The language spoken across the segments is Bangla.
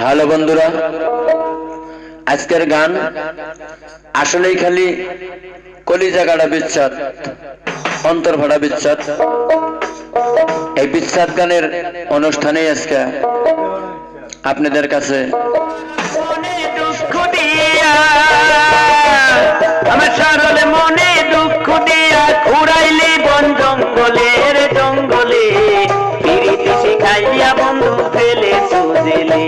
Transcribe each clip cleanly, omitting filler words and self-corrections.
হ্যালো বন্ধুরা, আজকের গান আসলেই খালি কলিজা গাড়া বিচ্ছাদ, অন্তর ভাড়া বিচ্ছাদ। এই বিচ্ছাদ গানের অনুষ্ঠানে আজকে আপনাদের কাছে আমার সরল মনে দুঃখ দিয়া ঘুরাইলি বন জঙ্গলের জঙ্গলে, ফিরিতে শিখাইয়া বন্ধু ফেলে সুজেলে।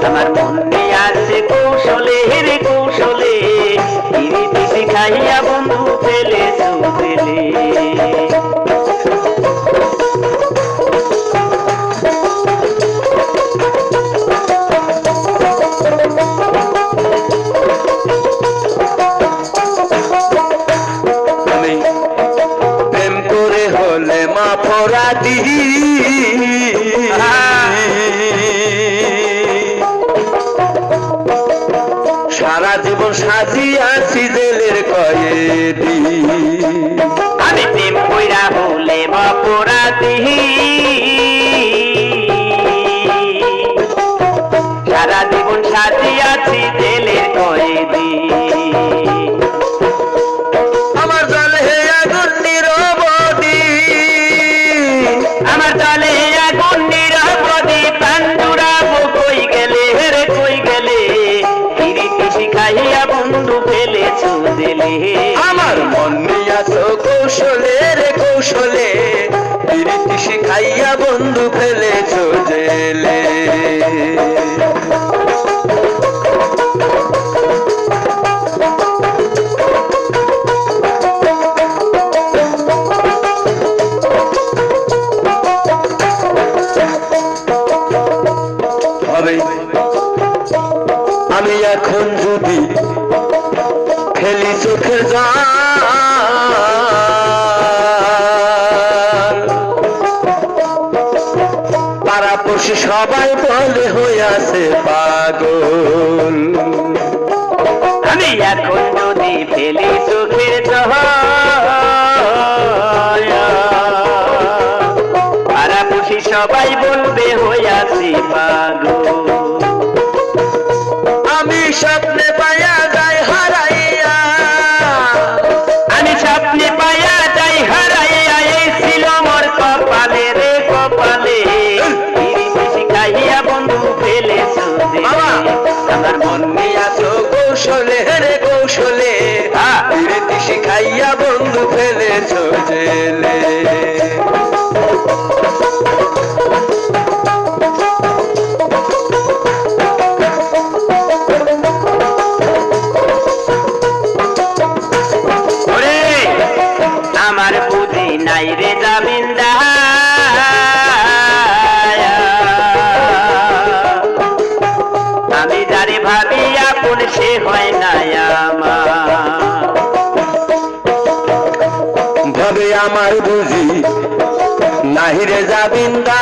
আমার মনে আছে কৌশলে রে কৌশলে, ফিরিতে শিখাইয়া বন্ধু ফেলে সুজেলে। সারা জীবন সাজিয়াছি জেলের কয়েদি, আমি প্রেম কইরা হলে অপরাধী। সারা জীবন সাজিয়াছি জেলের কয়েদি। আমার জলে আগুন নিরবধি, আমার জলে আগুন নিরবধি, প্রাণ জুড়াবো কই গেলে রে কই গেলে, ফিরিতে শিখাইয়া বন্ধু ফেলেছ জেলে। আমার মন নিয়াছো কৌশলে রে কৌশলে, ফিরিতে শিখাইয়া বন্ধু ফেলেছ জেলে। আমি এখন যদি ফেলি চোখের জল, পাড়াপড়শি সবাই বলে হইয়াছে পাগল। আমি এখন যদি ফেলি চোখের জল, পাড়াপড়শি সবাই বলবে হইয়াছি পাগল। আমি স্বপ্নে পাইয়া যাই হারাইয়া, আমি স্বপ্নে পাইয়া যাই হারাইয়া, এই ছিল মোর কপালে রে কপালে, ফিরিতে শিখাইয়া বন্ধু ফেলেছ জেলে। আমার মন নিয়াছো কৌশলে রে কৌশলে, ফিরিতে শিখাইয়া বন্ধু ফেলেছ জেলে। আমার বুঝি নাই রে জামিনদা, আমি যারে ভাবি আপন সে হয় না আমার। ভাবে আমার বুঝি নাহি রে জামিনদা,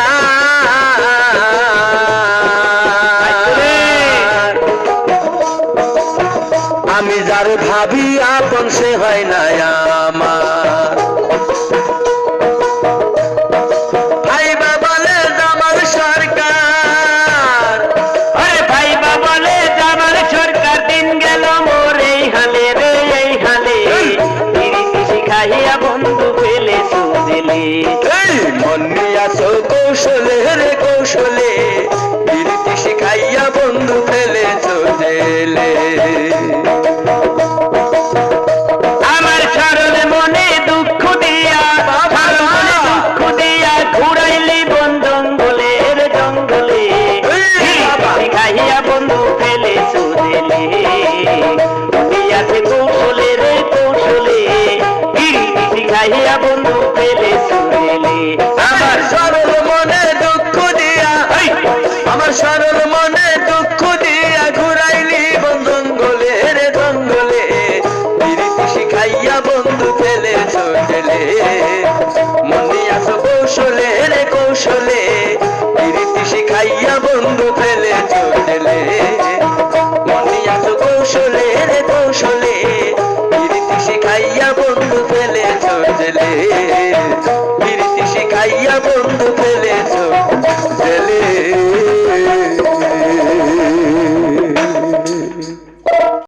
আমি যারে ভাবি আপন সে হয় না